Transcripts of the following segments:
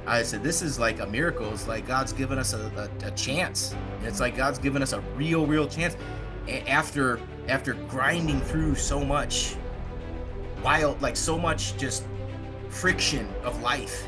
I said, this is like a miracle. It's like God's given us a chance. It's like God's given us a real chance after grinding through so much wild, like so much just friction of life.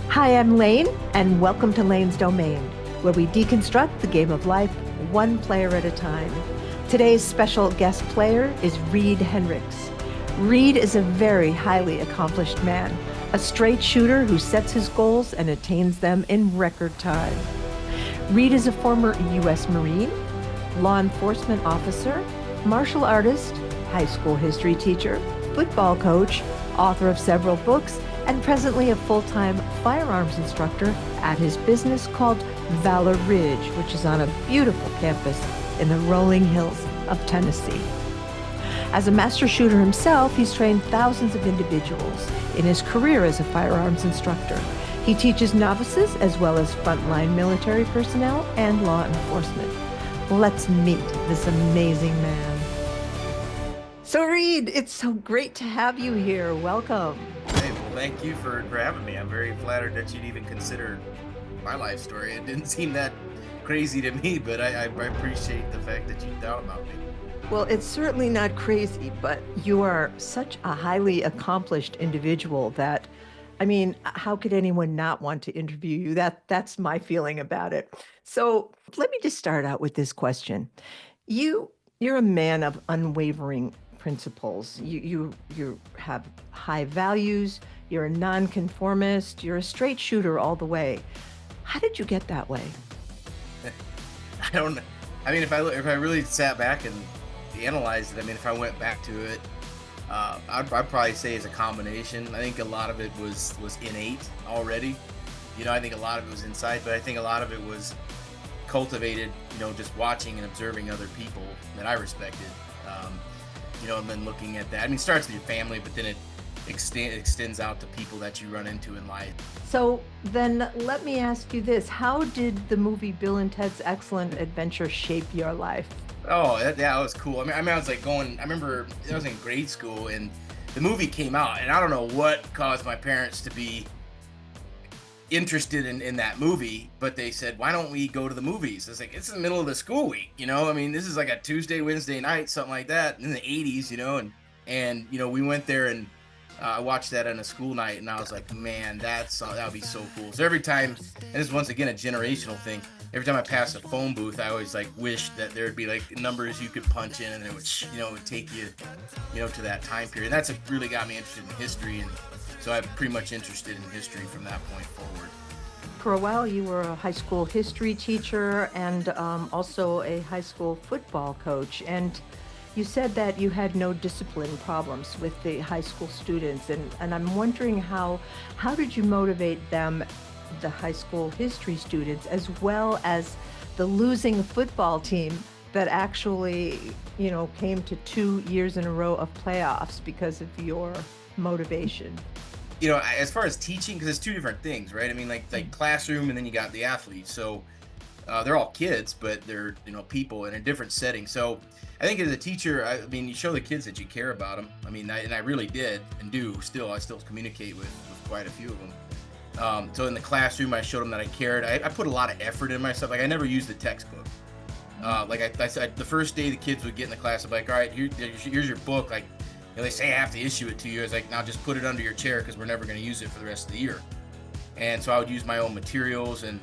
Hi, I'm Lane, and welcome to Lane's Domain, where we deconstruct the game of life one player at a time. Today's special guest player is Reid Henrichs. Reid is a very highly accomplished man, a straight shooter who sets his goals and attains them in record time. Reid is a former U.S. Marine, law enforcement officer, martial artist, high school history teacher, football coach, author of several books, and presently a full-time firearms instructor at his business called Valor Ridge, which is on a beautiful campus in the rolling hills of Tennessee. As a master shooter himself, he's trained thousands of individuals in his career as a firearms instructor. He teaches novices as well as frontline military personnel and law enforcement. Let's meet this amazing man. So Reid, it's so great to have you here. Welcome. Hey, well, thank you for having me. I'm very flattered that you'd even consider my life story. It didn't seem that crazy to me, but I appreciate the fact that you thought about me. Well, it's certainly not crazy, but you are such a highly accomplished individual that, I mean, how could anyone not want to interview you? That's my feeling about it. So let me just start out with this question. You're a man of unwavering principles. You have high values. You're a nonconformist. You're a straight shooter all the way. How did you get that way? I don't know. I mean, if I really sat back and analyzed it, I mean, if I went back to it, I'd probably say it's a combination. I think a lot of it was innate already. You know, I think a lot of it was inside, but I think a lot of it was cultivated, you know, just watching and observing other people that I respected. You know, and then looking at that. I mean, it starts with your family, but then it extends out to people that you run into in life. So then let me ask you this. How did the movie Bill and Ted's Excellent Adventure shape your life? Oh, that was cool. I mean, I was like I remember I was in grade school and the movie came out, and I don't know what caused my parents to be interested in that movie, but they said, why don't we go to the movies? It's like, it's in the middle of the school week, you know? I mean, this is like a Tuesday, Wednesday night, something like that in the 80s, you know? And you know, we went there and I watched that on a school night, and I was like, man, that would be so cool. So every time, and this is once again a generational thing, every time I pass a phone booth, I always like wish that there'd be like numbers you could punch in, and it would, you know, it would take you, you know, to that time period. And that's what really got me interested in history, and so I'm pretty much interested in history from that point forward. For a while, you were a high school history teacher and also a high school football coach. And you said that you had no discipline problems with the high school students. And I'm wondering how did you motivate them, the high school history students, as well as the losing football team that actually, you know, came to 2 years in a row of playoffs because of your motivation? You know, as far as teaching, because it's two different things, right? I mean, like classroom, and then you got the athletes. So they're all kids, but they're, you know, people in a different setting. So I think as a teacher, I mean, you show the kids that you care about them. I mean, I really did and do still. I still communicate with quite a few of them. So in the classroom, I showed them that I cared. I put a lot of effort in myself. Like, I never used the textbook. Like I said, the first day the kids would get in the class, I'm like, all right, here's your book. Like, you know, they say I have to issue it to you. I was like, now just put it under your chair because we're never going to use it for the rest of the year. And so I would use my own materials and,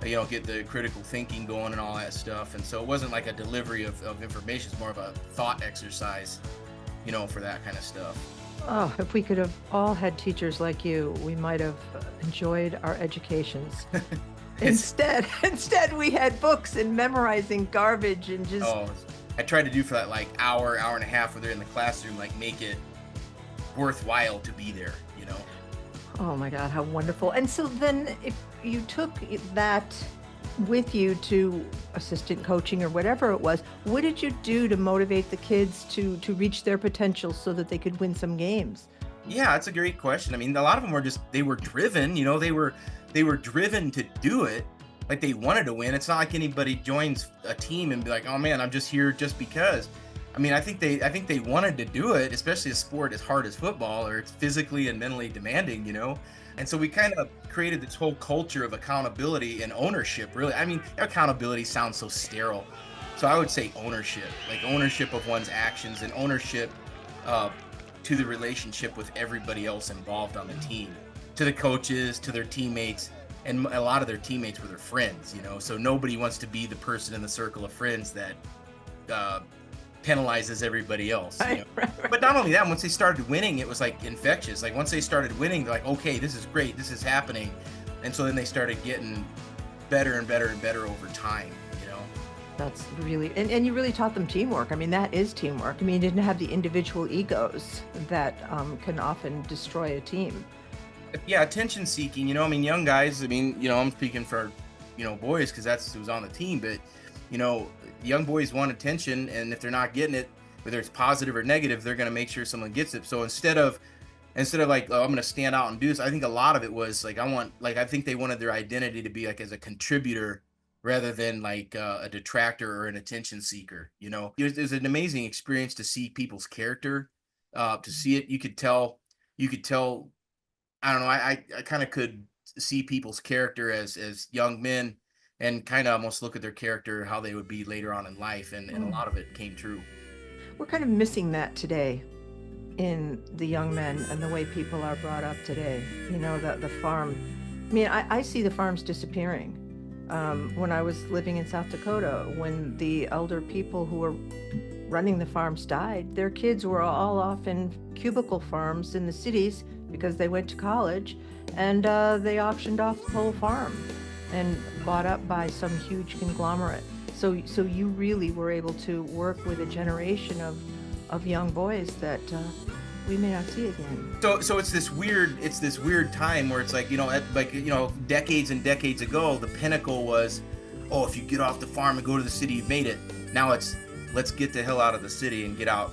you know, get the critical thinking going and all that stuff. And so it wasn't like a delivery of information. It's more of a thought exercise, you know, for that kind of stuff. Oh, if we could have all had teachers like you, we might have enjoyed our educations. Instead, we had books and memorizing garbage and just... Oh, I tried to do for that like hour and a half where they're in the classroom, like make it worthwhile to be there, you know? Oh my God, how wonderful. And so then if you took that with you to assistant coaching or whatever it was. What did you do to motivate the kids to reach their potential so that they could win some games? Yeah, it's a great question. I mean, a lot of them were just they were driven, they were driven to do it. Like they wanted to win. It's not like anybody joins a team and be like, "Oh man, I'm just here just because." I mean, I think they wanted to do it, especially a sport as hard as football, or it's physically and mentally demanding. And so we kind of created this whole culture of accountability and ownership, really. I mean, accountability sounds so sterile. So I would say ownership, like ownership of one's actions and ownership uh, to the relationship with everybody else involved on the team, to the coaches, to their teammates, and a lot of their teammates were their friends. So nobody wants to be the person in the circle of friends that uh, penalizes everybody else. But not only that, once they started winning, it was like infectious. Like once they started winning, they're like, okay, this is great, this is happening. And so then they started getting better and better and better over time. That's really, and you really taught them teamwork. I mean, that is teamwork. I mean, you didn't have the individual egos that can often destroy a team. Yeah, attention seeking, I mean, young guys, I mean, I'm speaking for, boys, because that's who's on the team, but, you know, young boys want attention, and if they're not getting it, whether it's positive or negative, they're going to make sure someone gets it. So instead of like, oh, I'm going to stand out and do this, I think a lot of it was like, I think they wanted their identity to be like as a contributor rather than like a detractor or an attention seeker. It was an amazing experience to see people's character, to see it. You could tell, I don't know, I kind of could see people's character as young men, and kind of almost look at their character, how they would be later on in life. And a lot of it came true. We're kind of missing that today in the young men and the way people are brought up today. The farm. I mean, I see the farms disappearing. When I was living in South Dakota, when the elder people who were running the farms died, their kids were all off in cubicle farms in the cities because they went to college, and they auctioned off the whole farm and bought up by some huge conglomerate. So you really were able to work with a generation of young boys that we may not see again. So it's this weird time where it's like, decades and decades ago, the pinnacle was, oh, if you get off the farm and go to the city, you've made it. Now it's, let's get the hell out of the city and get out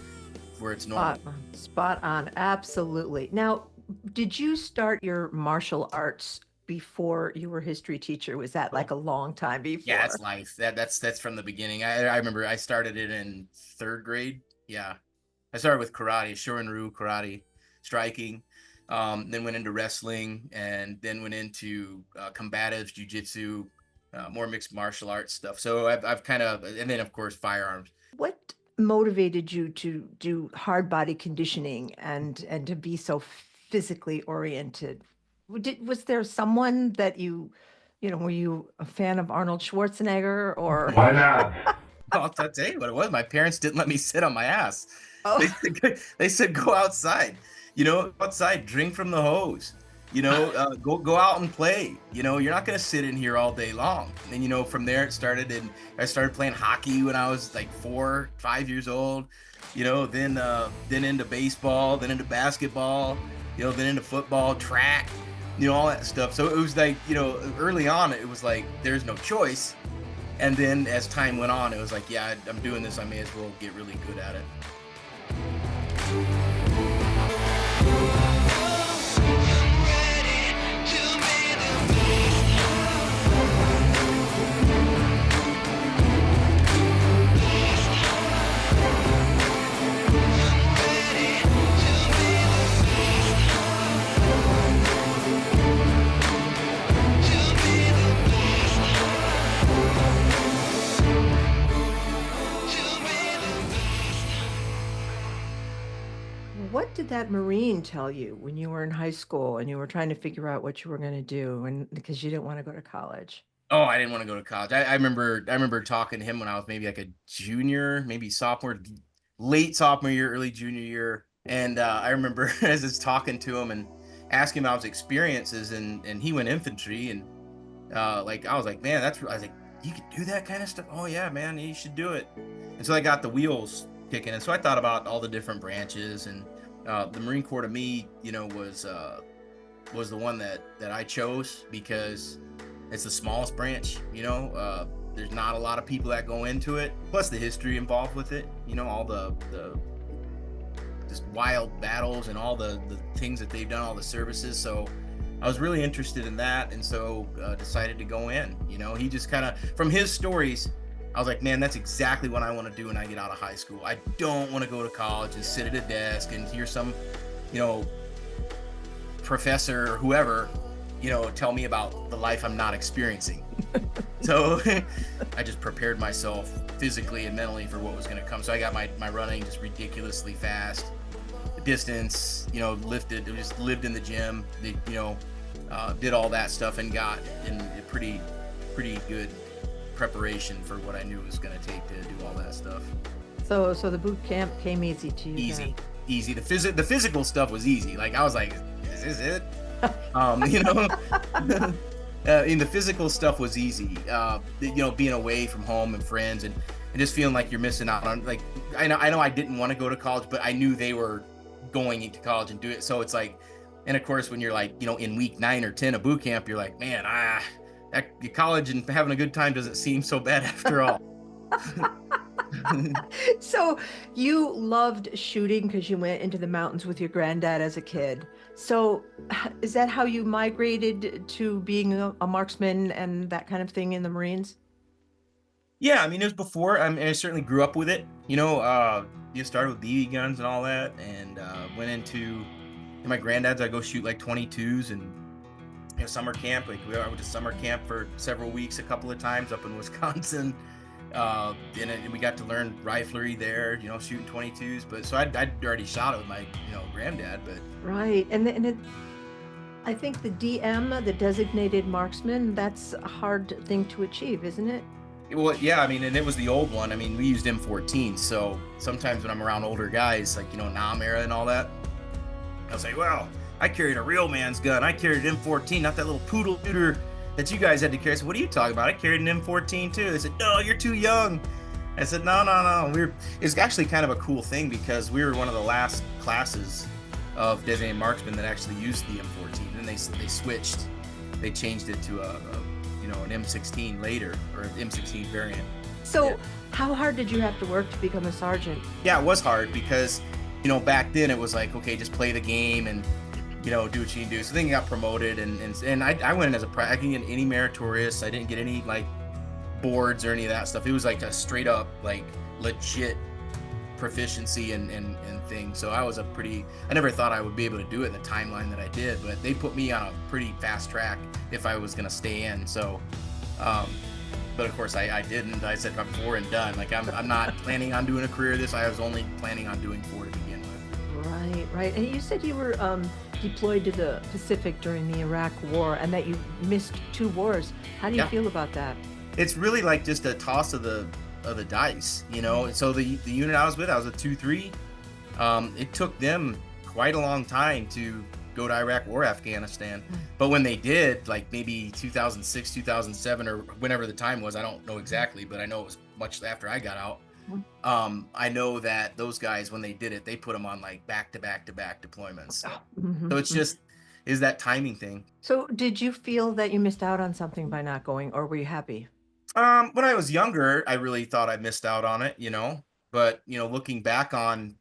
where it's normal. Spot on, absolutely. Now, did you start your martial arts before you were history teacher? Was that like a long time before? Yeah, it's life. That's from the beginning. I remember I started it in 3rd grade. Yeah. I started with karate, Shorin-ryu karate, striking, then went into wrestling, and then went into combatives, jiu-jitsu, more mixed martial arts stuff. So I've kind of, and then of course firearms. What motivated you to do hard body conditioning and to be so physically oriented? Was there someone that were you a fan of Arnold Schwarzenegger or? Why not? I'll tell you what it was. My parents didn't let me sit on my ass. Oh. They said go outside, outside, drink from the hose, go out and play. You're not going to sit in here all day long. And from there it started, and I started playing hockey when I was like 4, 5 years old. Then into baseball, then into basketball, then into football, track, all that stuff. So it was like, early on it was like there's no choice. And then as time went on, it was like, yeah, I'm doing this, I may as well get really good at it. What did that Marine tell you when you were in high school and you were trying to figure out what you were going to do, and because you didn't want to go to college? Oh, I didn't want to go to college. I remember talking to him when I was maybe like a junior, maybe sophomore, late sophomore year, early junior year. And I remember as I was talking to him and asking him about his experiences, and he went infantry, and like I was like, man, I was like, you could do that kind of stuff? Oh yeah, man, you should do it. And so I got the wheels kicking, and so I thought about all the different branches, and the Marine Corps to me, was the one that I chose, because It's the smallest branch, there's not a lot of people that go into it, plus the history involved with it, all the just wild battles and all the things that they've done, all the services. So I was really interested in that, and so decided to go in. He just kind of, from his stories, I was like, man, that's exactly what I want to do when I get out of high school. I don't want to go to college and sit at a desk and hear some, professor or whoever, tell me about the life I'm not experiencing. So I just prepared myself physically and mentally for what was going to come. So I got my running just ridiculously fast. The distance, lifted, just lived in the gym, did all that stuff and got in a pretty good preparation for what I knew it was going to take to do all that stuff. So the boot camp came easy to you. Easy. The physical stuff was easy. Like I was like, is this it? The physical stuff was easy. Being away from home and friends and just feeling like you're missing out on, like, I know I didn't want to go to college, but I knew they were going into college and do it. So it's like, and of course, when you're like, in week 9 or 10 of boot camp, you're like, man, college and having a good time doesn't seem so bad after all. So you loved shooting because you went into the mountains with your granddad as a kid. So is that how you migrated to being a marksman and that kind of thing in the Marines? Yeah, it was before. I certainly grew up with it. You started with BB guns and all that, and went into my granddad's. I go shoot like 22s and summer camp. Like I went to summer camp for several weeks, a couple of times up in Wisconsin. And we got to learn riflery there, shooting 22s. But so I'd already shot it with my granddad. But right, I think the DM, the designated marksman, that's a hard thing to achieve, isn't it? Well, yeah, and it was the old one. We used M14, so sometimes when I'm around older guys, like, Nam era and all that, I'll say, well, I carried a real man's gun. I carried an M14, not that little poodle shooter that you guys had to carry. I said, what are you talking about? I carried an M14 too. They said, no, you're too young. I said, no. It's actually kind of a cool thing because we were one of the last classes of designated marksmen that actually used the M14, and they switched. They changed it to an M16 later, or an M16 variant. So how hard did you have to work to become a sergeant? Yeah, it was hard because, back then it was like, okay, just play the game and, do what you can do. So then you got promoted and I went in as I didn't get any meritorious. I didn't get any like boards or any of that stuff. It was like a straight up, like legit proficiency and thing. So I never thought I would be able to do it in the timeline that I did, but they put me on a pretty fast track if I was going to stay in. So, but of course I didn't. I said I'm 4 and done. Like I'm not planning on doing a career this. I was only planning on doing 4 to begin with. Right. And you said you were deployed to the Pacific during the Iraq War and that you missed 2 wars. How do you feel about that? It's really like just a toss of the dice, So the unit I was with, I was a 2-3. It took them quite a long time to go to Iraq or Afghanistan. But when they did, like maybe 2006, 2007, or whenever the time was, I don't know exactly, but I know it was much after I got out. I know that those guys, when they did it, they put them on like back-to-back deployments. So it's just is that timing thing. So did you feel that you missed out on something by not going, or were you happy? When I was younger, I really thought I missed out on it, but looking back on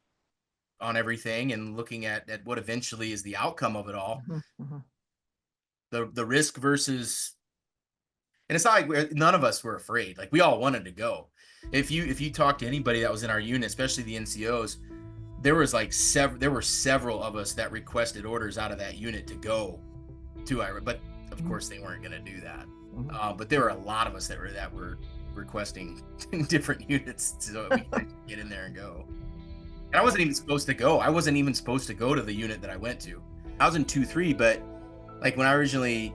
everything and looking at what eventually is the outcome of it all, the risk versus, and it's not like none of us were afraid. Like we all wanted to go. If you talk to anybody that was in our unit, especially the NCOs, there were several of us that requested orders out of that unit to go to Iraq, but of course they weren't going to do that. But there were a lot of us that were requesting different units so we could get in there and go. And I wasn't even supposed to go. I wasn't even supposed to go to the unit that I went to. I was in 2-3, but like when I originally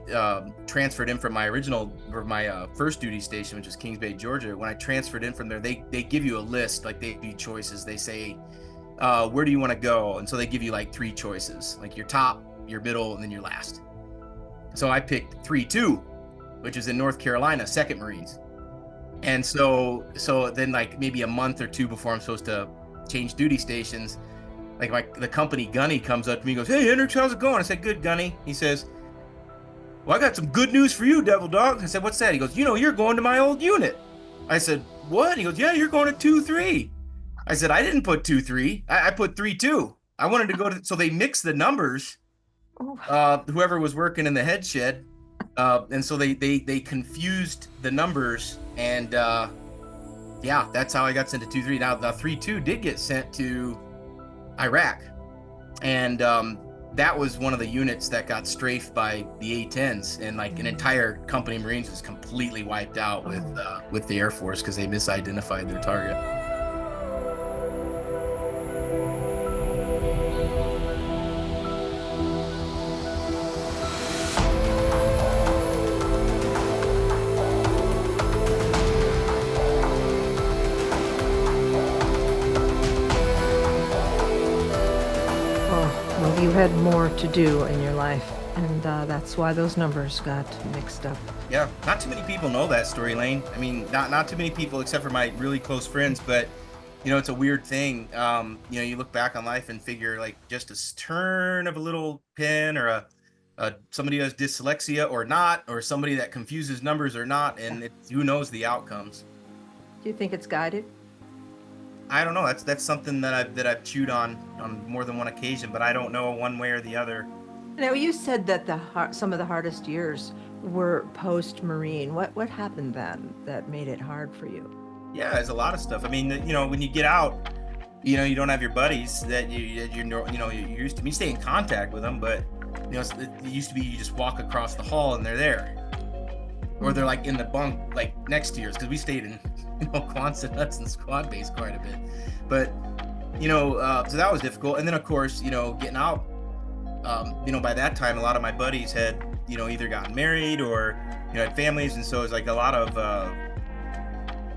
transferred in from my first duty station, which is Kings Bay, Georgia, when I transferred in from there, they give you a list, like they give you choices. They say, where do you want to go? And so they give you like 3 choices, like your top, your middle, and then your last. So I picked 3-2, which is in North Carolina, 2nd Marines. And so then like maybe a month or 2 before I'm supposed to change duty stations, like the company gunny comes up to me and goes, hey Henrichs, how's it going? I said, good, Gunny. He says, well, I got some good news for you, Devil Dog. I said, what's that? He goes, you're going to my old unit. I said, what? He goes, yeah, you're going to 2-3. I said, I didn't put 2-3. I put 3-2. I wanted to go to, so they mixed the numbers, Oh, whoever was working in the head shed. And so they confused the numbers, and yeah, that's how I got sent to 2-3. Now the 3-2 did get sent to Iraq, and that was one of the units that got strafed by the A-10s, and like an entire company of Marines was completely wiped out with the Air Force because they misidentified their target. oh, well, you had more to do in your life, and that's why those numbers got mixed up. Yeah, not too many people know that story, Lane. I mean, not too many people except for my really close friends, but it's a weird thing. You look back on life and figure like just a turn of a little pen, or somebody who has dyslexia or not, or somebody that confuses numbers or not, and who knows the outcomes. Do you think it's guided? I don't know. That's something that I've chewed on more than one occasion, but I don't know one way or the other. Now, you said that some of the hardest years were post-Marine. What happened then that made it hard for you? Yeah, there's a lot of stuff. I mean, when you get out, you don't have your buddies that you're used to. I mean, you stay in contact with them, but it used to be you just walk across the hall and they're there, or they're like in the bunk like next to yours, because we stayed in Quonset huts and squad base quite a bit. But so that was difficult. And then of course, getting out, by that time a lot of my buddies had either gotten married or had families, and so it was like a lot of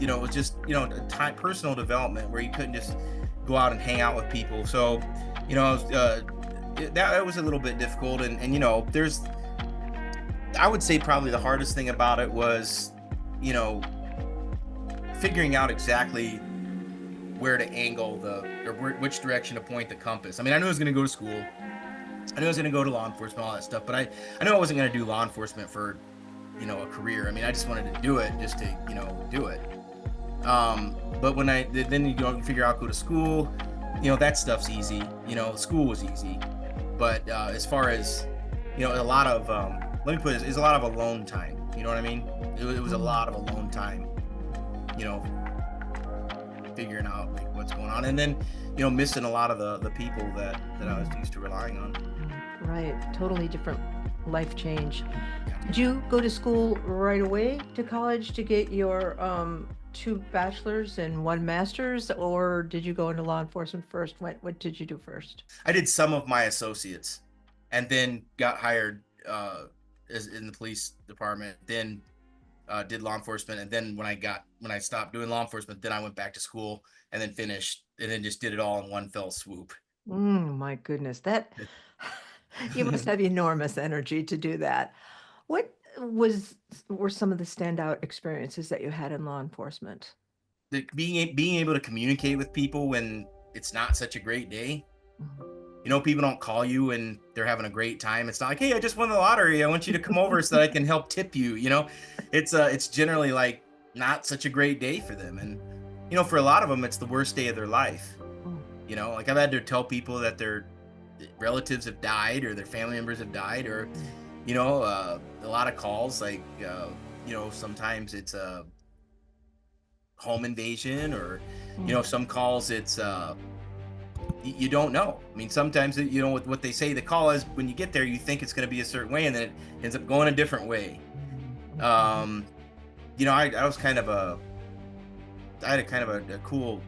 it was just personal development where you couldn't just go out and hang out with people. So that was a little bit difficult, and there's, I would say probably the hardest thing about it was figuring out exactly where to angle which direction to point the compass. I mean, I knew I was going to go to school, I knew I was going to go to law enforcement, all that stuff, but I knew I wasn't going to do law enforcement for a career. I mean, I just wanted to do it just to do it. But when then you figure out, go to school, that stuff's easy. School was easy, but as far as a lot of let me put it, it's a lot of alone time. You know what I mean? It was a lot of alone time. Figuring out like what's going on, and then missing a lot of the people that I was used to relying on. Right, totally different life change. Did you go to school right away to college to get your 2 bachelors and 1 master's, or did you go into law enforcement first? What did you do first? I did some of my associates, and then got hired as in the police department. Then did law enforcement, and then when I stopped doing law enforcement, then I went back to school and then finished, and then just did it all in one fell swoop. My goodness, that you must have enormous energy to do that. What were some of the standout experiences that you had in law enforcement? Being able to communicate with people when it's not such a great day. Mhm. People don't call you when they're having a great time. It's not like, hey, I just won the lottery, I want you to come over so that I can help tip you. It's generally like not such a great day for them, and for a lot of them it's the worst day of their life. Mm. Like I've had to tell people that their relatives have died, or their family members have died, or a lot of calls like sometimes it's a home invasion, or some calls it's you don't know. I mean, sometimes what they say the call is, when you get there you think it's going to be a certain way, and then it ends up going a different way. I was kind of I had a cool,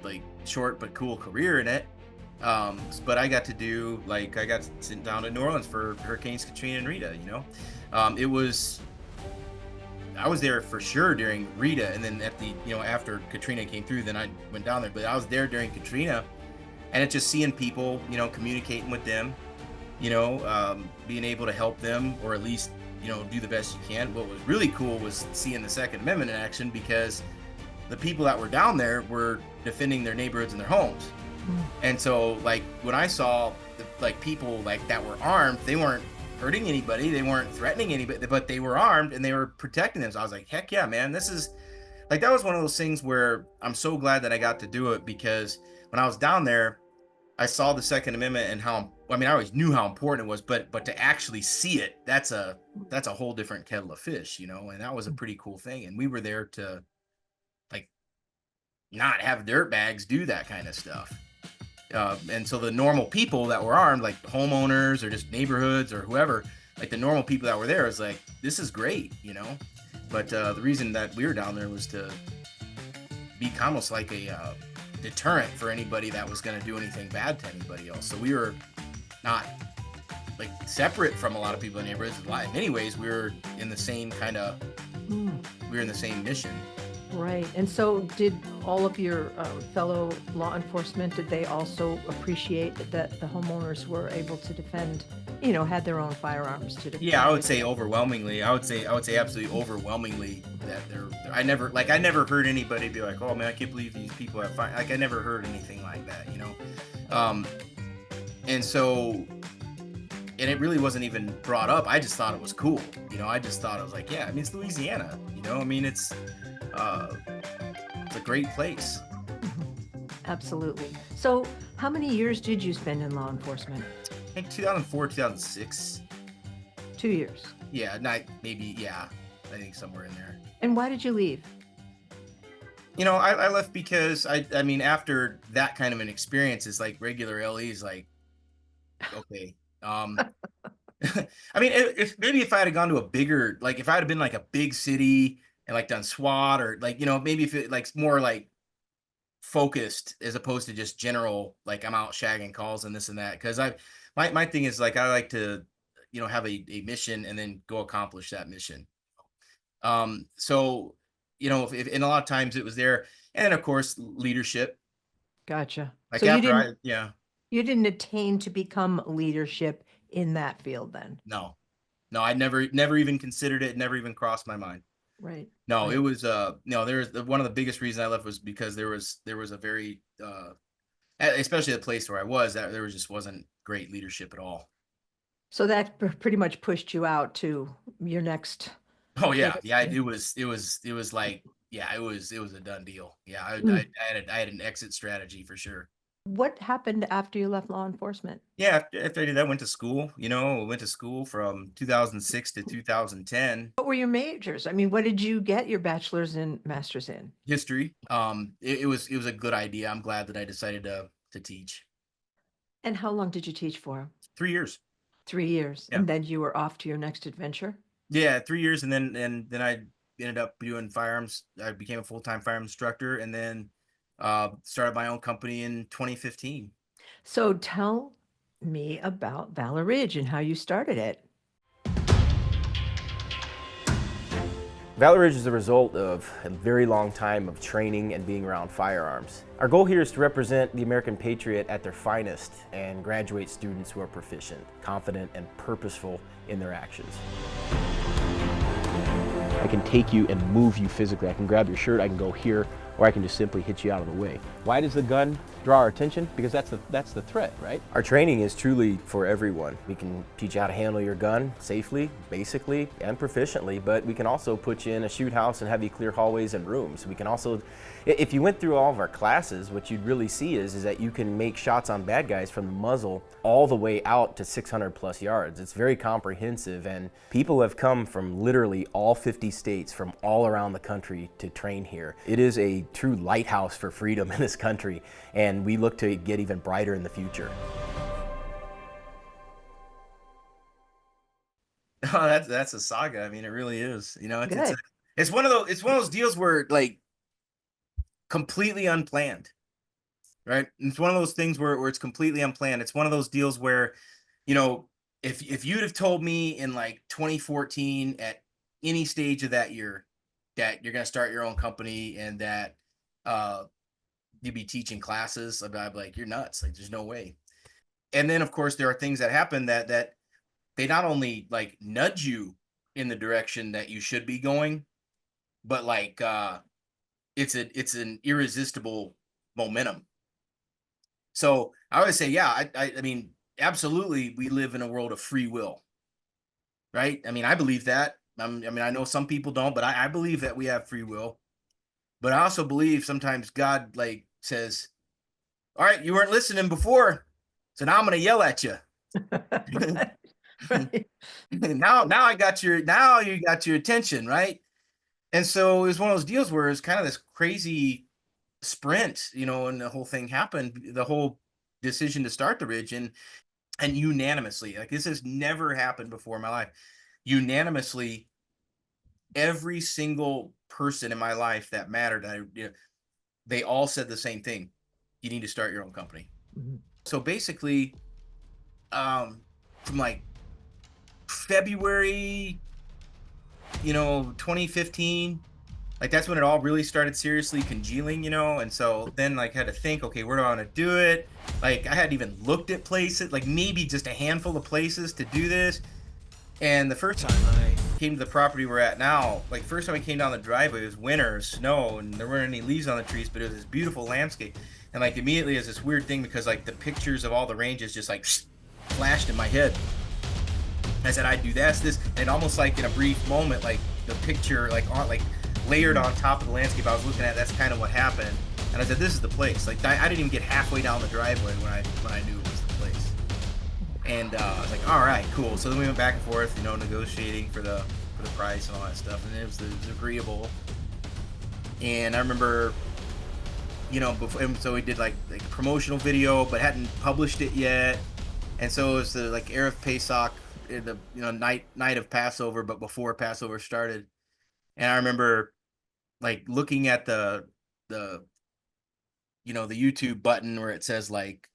like, short but cool career in it. But I got sent down to New Orleans for Hurricanes Katrina and Rita. I was there for sure during Rita, and then at the after Katrina came through, then I went down there. But I was there during Katrina, and it's just seeing people, communicating with them, being able to help them, or at least do the best you can. What was really cool was seeing the Second Amendment in action, because the people that were down there were defending their neighborhoods and their homes. And so, like, when I saw people like that were armed, they weren't hurting anybody. They weren't threatening anybody, but they were armed and they were protecting them. So I was like, heck yeah, man. This is like, that was one of those things where I'm so glad that I got to do it, because when I was down there, I saw the Second Amendment and how, I mean, I always knew how important it was, but to actually see it, that's a whole different kettle of fish, and that was a pretty cool thing. And we were there to, like, not have dirt bags do that kind of stuff. And so the normal people that were armed, like homeowners or just neighborhoods or whoever, like the normal people that were there, was like, this is great. But the reason that we were down there was to be almost like a deterrent for anybody that was going to do anything bad to anybody else. So we were not like separate from a lot of people in neighborhoods. In many ways, we were in the same we were in the same mission. Right. And so did all of your fellow law enforcement, did they also appreciate that the homeowners were able to defend, had their own firearms to defend? Yeah, I would say overwhelmingly. I would say absolutely overwhelmingly that I never heard anybody be like, oh man, I can't believe these people have fire. Like, I never heard anything like that, And so, and it really wasn't even brought up. I just thought it was cool. I just thought, I was like, yeah, I mean, it's Louisiana, I mean, it's a great place. Absolutely. So how many years did you spend in law enforcement? I think 2004, 2006. 2 years. Yeah, not maybe. Yeah, I think somewhere in there. And why did you leave? I left because I mean, after that kind of an experience, it's like regular LE is like, okay. I mean, if I had gone to a bigger, like if I had been like a big city and like done SWAT, or like, maybe if it like more like focused as opposed to just general, like I'm out shagging calls and this and that. Cause my thing is like, I like to, have a mission and then go accomplish that mission. So, if and a lot of times it was there, and of course leadership. Gotcha. Like So after you didn't attain to become leadership in that field then? No, I never even considered it. Never even crossed my mind. Right. No, right. it was there's one of the biggest reasons I left was because there was a very especially the place where I was, that there just wasn't great leadership at all. So that pretty much pushed you out to your next. Oh yeah. It was like, yeah, it was a done deal. Yeah, I had an exit strategy for sure. What happened after you left law enforcement? Yeah, after I did that, I went to school. Went to school from 2006 to 2010. What were your majors? I mean, what did you get your bachelor's and master's in? History. It was a good idea. I'm glad that I decided to teach. And how long did you teach for? 3 years. 3 years. Yeah. And then you were off to your next adventure? Yeah, 3 years, and then I ended up doing firearms. I became a full-time firearms instructor, and then started my own company in 2015. So tell me about Valor Ridge and how you started it. Valor Ridge is a result of a very long time of training and being around firearms. Our goal here is to represent the American patriot at their finest and graduate students who are proficient, confident, and purposeful in their actions. I can take you and move you physically. I can grab your shirt, I can go here, or I can just simply hit you out of the way. Why does the gun draw our attention? Because that's the threat, right? Our training is truly for everyone. We can teach you how to handle your gun safely, basically, and proficiently, but we can also put you in a shoot house and have you clear hallways and rooms. We can also, if you went through all of our classes, what you'd really see is that you can make shots on bad guys from the muzzle all the way out to 600 plus yards. It's very comprehensive, and people have come from literally all 50 states from all around the country to train here. It is a true lighthouse for freedom in this country, and we look to get even brighter in the future. Oh, that's a saga. I mean, it really is. It's one of those deals where, like, completely unplanned, right? It's one of those things where it's completely unplanned. It's one of those deals where, if you'd have told me in like 2014 at any stage of that year that you're going to start your own company and that you'd be teaching classes, I'd be like, you're nuts. Like, there's no way. And then of course there are things that happen that they not only like nudge you in the direction that you should be going, but like it's an irresistible momentum. So I would say, yeah, I mean, absolutely, we live in a world of free will. right? I mean, I believe that. I mean, I know some people don't, but I believe that we have free will. But I also believe sometimes God like says, all right, you weren't listening before, so now I'm going to yell at you. Right. now you got your attention, right? And so it was one of those deals where it's kind of this crazy sprint, and the whole thing happened, the whole decision to start the Ridge, and unanimously, like this has never happened before in my life. Unanimously, every single person in my life that mattered, they all said the same thing: you need to start your own company. Mhm. So basically, from like February, 2015, like that's when it all really started seriously congealing, and so then like had to think, okay, where do I want to do it? Like I hadn't even looked at places, like maybe just a handful of places to do this. And the first time I came to the property we're at now, like first time I came down the driveway, it was winter, snow, and there weren't any leaves on the trees, but it was this beautiful landscape. And like immediately it was this weird thing because like the pictures of all the ranges just like flashed in my head. I said, I'd do this, and it almost like in a brief moment, like the picture, like layered on top of the landscape I was looking at, that's kind of what happened. And I said, this is the place. Like I didn't even get halfway down the driveway when I knew it was the place. And I was like, all right, cool. So then we went back and forth, negotiating for the price and all that stuff, and it was agreeable. And I remember, before, and so we did like a promotional video, but hadn't published it yet. And so it was the like Erev Pesach, the night of Passover, but before Passover started. And I remember like looking at the YouTube button where it says like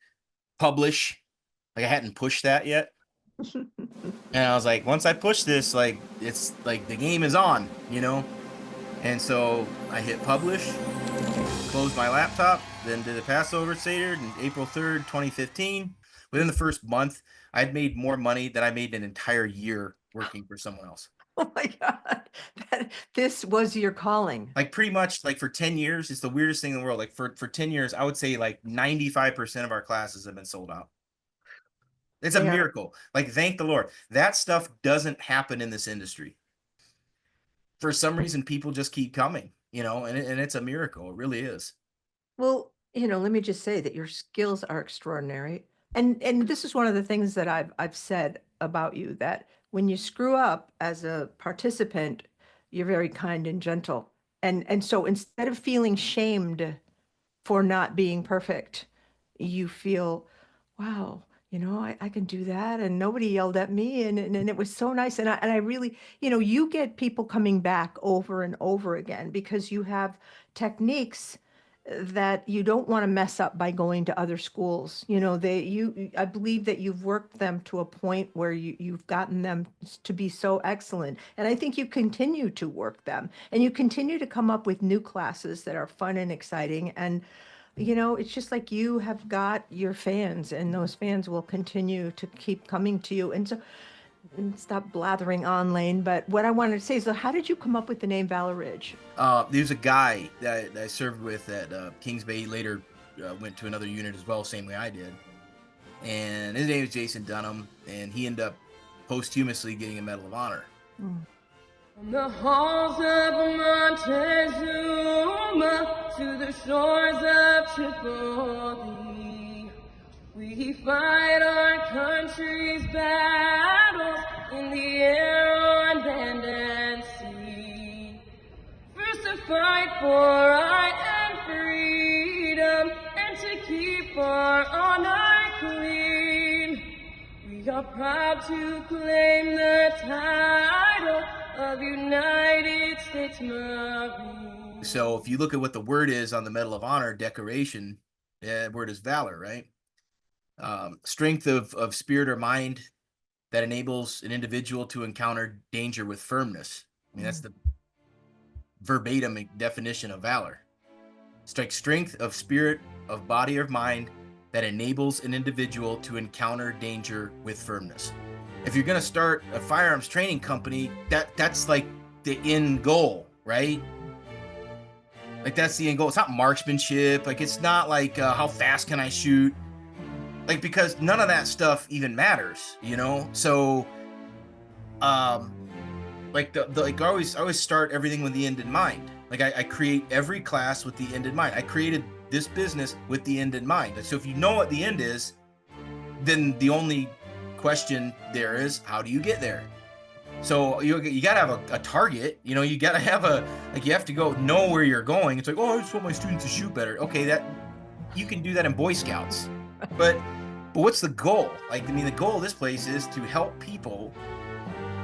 publish. Like I hadn't pushed that yet. And I was like, once I push this, like it's like the game is on, And so I hit publish, closed my laptop, then did the Passover Seder on April 3rd, 2015. Within the first month, I'd made more money than I made an entire year working for someone else. Oh my God. This was your calling. Like pretty much like for 10 years, it's the weirdest thing in the world. Like for 10 years, I would say like 95% of our classes have been sold out. It's a miracle. Like, thank the Lord. That stuff doesn't happen in this industry. For some reason, people just keep coming, and it's a miracle. It really is. Well, let me just say that your skills are extraordinary. And this is one of the things that I've said about you, that when you screw up as a participant, you're very kind and gentle. And so instead of feeling shamed for not being perfect, you feel, wow, I can do that, and nobody yelled at me, and it was so nice. And I really, you get people coming back over and over again because you have techniques that you don't want to mess up by going to other schools. I believe that you've worked them to a point where you've gotten them to be so excellent. And I think you continue to work them, and you continue to come up with new classes that are fun and exciting. And it's just like you have got your fans, and those fans will continue to keep coming to you. And so, stop blathering on, Lane. But what I wanted to say is, so how did you come up with the name Valor Ridge? There's a guy that I served with at Kings Bay. He later went to another unit as well, same way I did. And his name is Jason Dunham, and he ended up posthumously getting a Medal of Honor. From the halls of Montezuma to the shores of Tripoli, we fight our country's battles in the air, on land and sea. First to fight for right and freedom, and to keep our honor clean. We are proud to claim the title of United States Marine. So if you look at what the word is on the Medal of Honor decoration, the word is valor, right? Strength of spirit or mind that enables an individual to encounter danger with firmness. I mean, that's the verbatim definition of valor. Strength of spirit, of body or mind that enables an individual to encounter danger with firmness. If you're going to start a firearms training company, that's like the end goal, right? Like that's the end goal. It's not marksmanship. Like it's not like how fast can I shoot? Like, because none of that stuff even matters, So like like I always start everything with the end in mind. Like I create every class with the end in mind. I created this business with the end in mind. And so if you know what the end is, then the only question there is, how do you get there? So you got to have a target, you know, you got to have you have to go know where you're going. It's like, oh, I just want my students to shoot better. Okay, that you can do that in Boy Scouts, but what's the goal? Like, I mean, the goal of this place is to help people,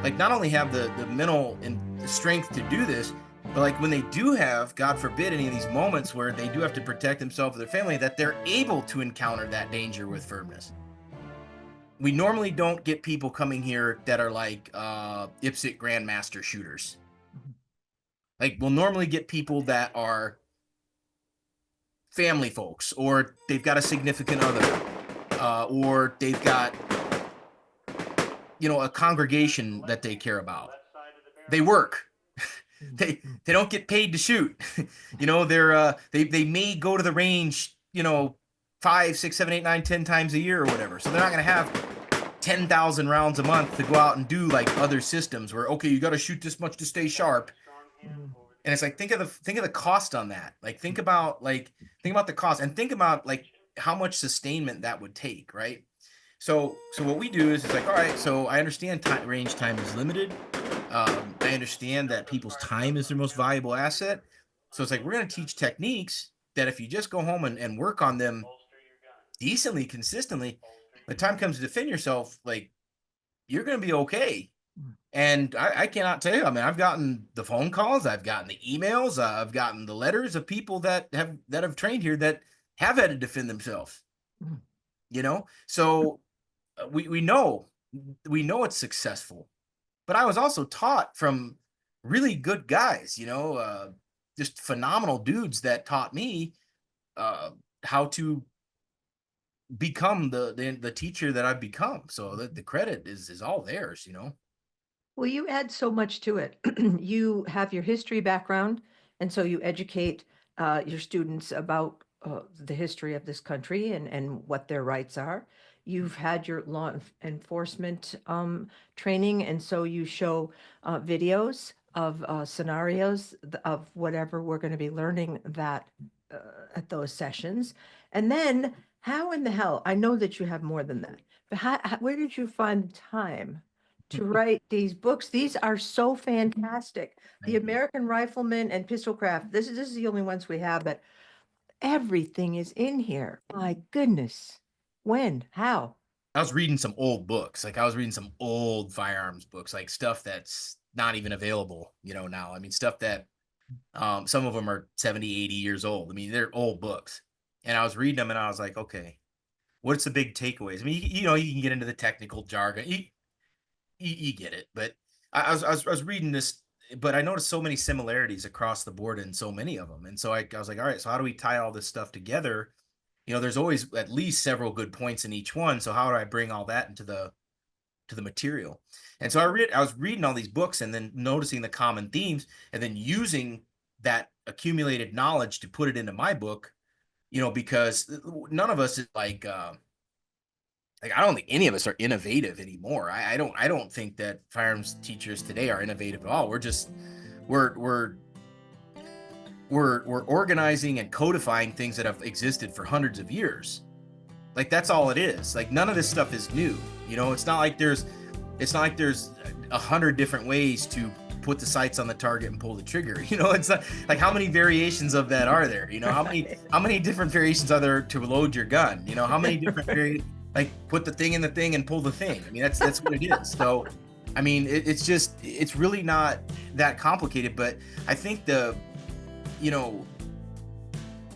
like, not only have the mental and the strength to do this, but like when they do have, God forbid, any of these moments where they do have to protect themselves or their family, that they're able to encounter that danger with firmness. We normally don't get people coming here that are like IPSC grandmaster shooters. Like, we'll normally get people that are family folks, or they've got a significant other, or they've got, you know, a congregation that they care about. They work. they don't get paid to shoot. You know, they may go to the range, you know, 5, 6, 7, 8, 9, 10 times a year or whatever. So they're not going to have 10,000 rounds a month to go out and do like other systems where, okay, you got to shoot this much to stay sharp. And it's like, think of the cost on that. Like, think about the cost, and think about like how much sustainment that would take. Right. So what we do is it's like, all right, so I understand range time is limited. I understand that people's time is their most valuable asset. So it's like, we're going to teach techniques that if you just go home and work on them decently, consistently, when the time comes to defend yourself, like, you're going to be okay. And I cannot tell you, I mean, I've gotten the phone calls, I've gotten the emails, I've gotten the letters of people that have trained here that have had to defend themselves, you know? So we know it's successful, but I was also taught from really good guys, you know, just phenomenal dudes that taught me how to become the teacher that I've become. So the credit is all theirs, you know? Well, you add so much to it. You have your history background, and so you educate your students about the history of this country and what their rights are. You've had your law enforcement training, and so you show videos of scenarios of whatever we're going to be learning that at those sessions. And then, how in the hell? I know that you have more than that, but where did you find the time to write these books? These are so fantastic. The American Rifleman and Pistolcraft. This is the only ones we have, but everything is in here. My goodness. When? How? I was reading some old books. Like, I was reading some old firearms books, like stuff that's not even available, you know, now. I mean, stuff that some of them are 70, 80 years old. I mean, they're old books. And I was reading them and I was like, okay, what's the big takeaways? I mean, you know, you can get into the technical jargon. You get it. But I was reading this, but I noticed so many similarities across the board in so many of them. And so I was like, all right, so how do we tie all this stuff together? You know, there's always at least several good points in each one. So how do I bring all that into the material? And so I was reading all these books and then noticing the common themes and then using that accumulated knowledge to put it into my book, you know, because none of us is like I don't think any of us are innovative anymore. I don't think that firearms teachers today are innovative at all. We're organizing and codifying things that have existed for hundreds of years. Like, that's all it is. Like, none of this stuff is new. You know, it's not like there's 100 different ways to put the sights on the target and pull the trigger. You know, it's not like, how many variations of that are there? You know, how many different variations are there to load your gun? You know, how many different like, put the thing in the thing and pull the thing. I mean, that's what it is. So, I mean, it's really not that complicated, but I think you know,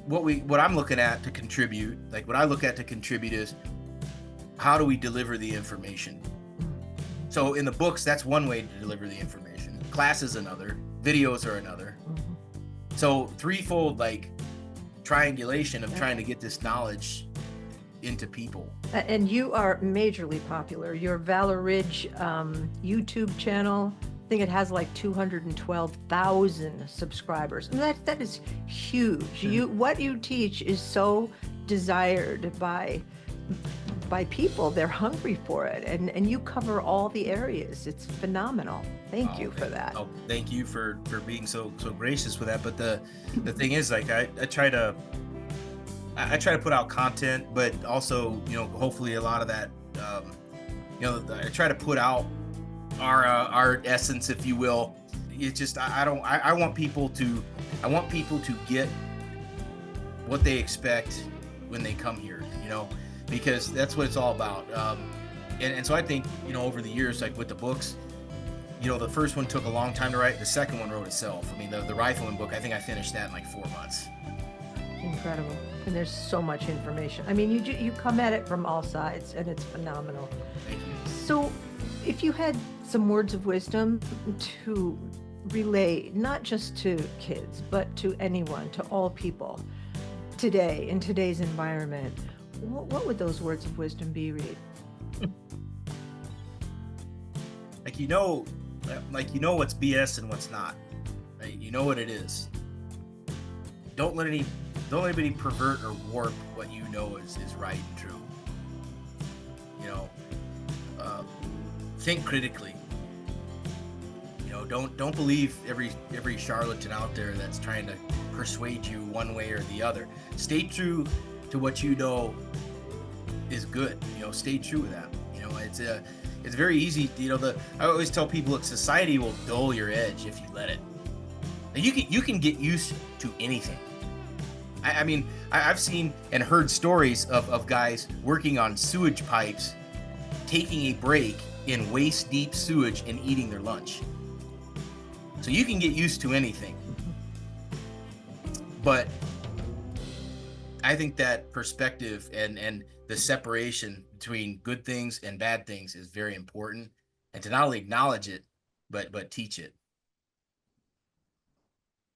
what I'm looking at to contribute, like what I look at to contribute is, how do we deliver the information? So in the books, that's one way to deliver the information. Class is another, videos are another. So threefold, like, triangulation of trying to get this knowledge into people. And you are majorly popular. Your Valor Ridge YouTube channel, I think it has like 212,000 subscribers. And that is huge. What you teach is so desired by by people. They're hungry for it, and you cover all the areas. It's phenomenal. Thank you for that. Oh, thank you for being so gracious with that. But the thing is, like, I try to put out content, but also, you know, hopefully a lot of that, you know, I try to put out our essence, if you will. It's just I want people to get what they expect when they come here, you know, because that's what it's all about. And so I think, you know, over the years, like with the books, you know, the first one took a long time to write. The second one wrote itself. I mean, the rifleman book, I think I finished that in like 4 months. Incredible. And there's so much information. I mean, you come at it from all sides, and it's phenomenal. Thank you. So if you had some words of wisdom to relay, not just to kids, but to anyone, to all people today, in today's environment, what would those words of wisdom be, Reid? Like, you know what's BS and what's not, right? You know what it is. Don't let anybody pervert or warp what you know is right and true. You know, think critically. You know, don't believe every charlatan out there that's trying to persuade you one way or the other. Stay true to what you know is good. You know, stay true with that. You know, it's very easy. You know, I always tell people that society will dull your edge if you let it. You can get used to anything. I mean, I've seen and heard stories of guys working on sewage pipes, taking a break in waist-deep sewage and eating their lunch. So you can get used to anything. But I think that perspective and the separation between good things and bad things is very important, and to not only acknowledge it, but teach it.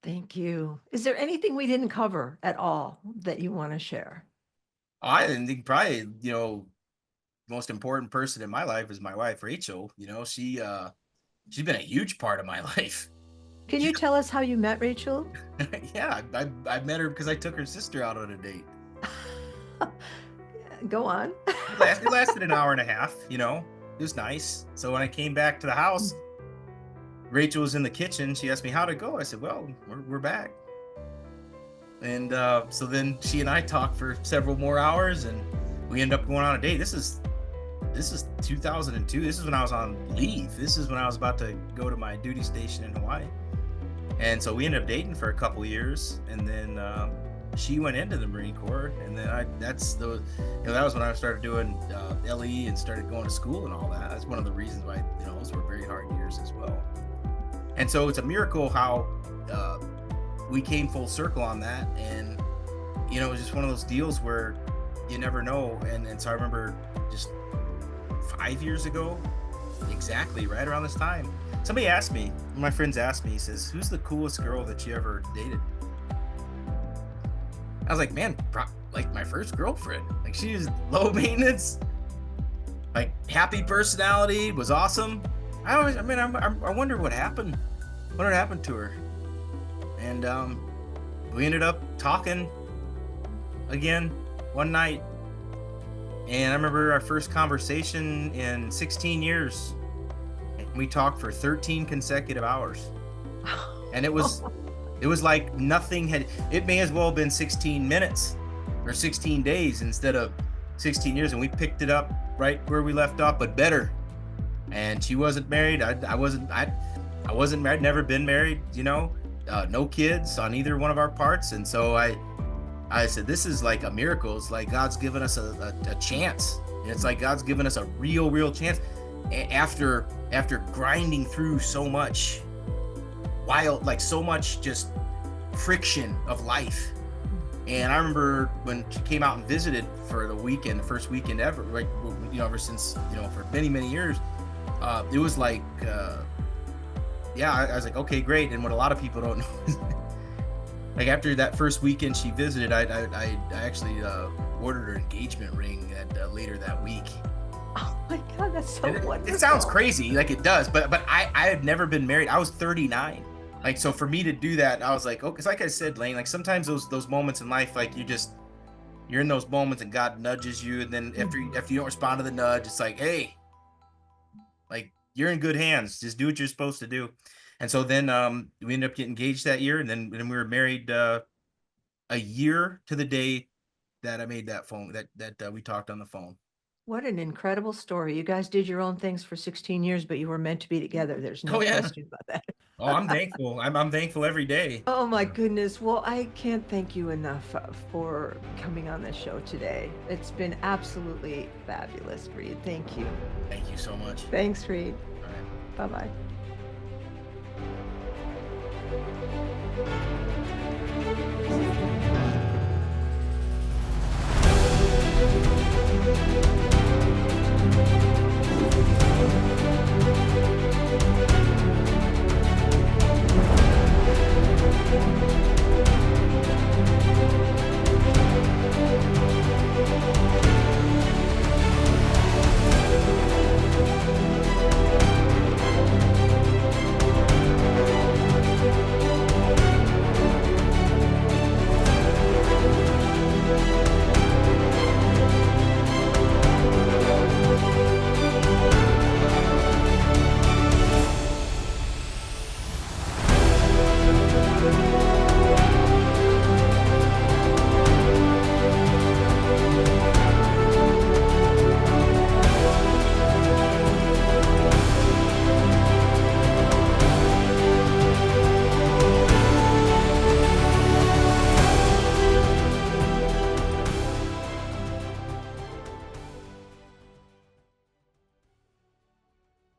Thank you. Is there anything we didn't cover at all that you want to share? I think probably, you know, most important person in my life is my wife, Rachel. You know, she's been a huge part of my life. Can you tell us how you met Rachel? Yeah, I met her because I took her sister out on a date. Go on. It lasted an hour and a half, you know. It was nice. So when I came back to the house, Rachel was in the kitchen. She asked me how'd it go. I said, well, we're back. And so then she and I talked for several more hours, and we ended up going on a date. This is 2002. This is when I was on leave. This is when I was about to go to my duty station in Hawaii. And so we ended up dating for a couple of years, and then she went into the Marine Corps, and then that was when I started doing LE and started going to school and all that. That's one of the reasons why, you know, those were very hard years as well. And so it's a miracle how we came full circle on that, and you know, it was just one of those deals where you never know. And so I remember just 5 years ago, exactly right around this time, somebody asked me, one of my friends asked me, he says, who's the coolest girl that you ever dated? I was like, man, like my first girlfriend. Like, she was low maintenance, like happy personality, was awesome. I wonder what happened. What had happened to her? And we ended up talking again one night. And I remember our first conversation in 16 years. We talked for 13 consecutive hours. And it was like nothing it may as well have been 16 minutes or 16 days instead of 16 years. And we picked it up right where we left off, but better. And she wasn't married. I wasn't married, never been married, you know, no kids on either one of our parts. And so I said, this is like a miracle. It's like God's given us a chance. And it's like God's given us a real chance after grinding through so much so much just friction of life. And I remember when she came out and visited for the first weekend ever, like, you know, ever since, you know, for many years, it was like, I was like, okay, great. And what a lot of people don't know is, like, after that first weekend she visited, I actually ordered her engagement ring later that week. Oh my God, that's so wonderful. It sounds crazy, like it does, but I had never been married. I was 39. Like, so for me to do that, I was like, oh, because like I said, Lane, like sometimes those moments in life, like you're in those moments and God nudges you, and then after you don't respond to the nudge, it's like, hey, like you're in good hands. Just do what you're supposed to do. And so then we ended up getting engaged that year, and then we were married a year to the day that I made that phone that we talked on the phone. What an incredible story. You guys did your own things for 16 years, but you were meant to be together. There's no Oh yeah. question about that. Oh, I'm thankful. I'm thankful every day. Oh my goodness. Well, I can't thank you enough for coming on this show today. It's been absolutely fabulous, Reid. Thank you. Thank you so much. Thanks, Reid. All right. Bye-bye.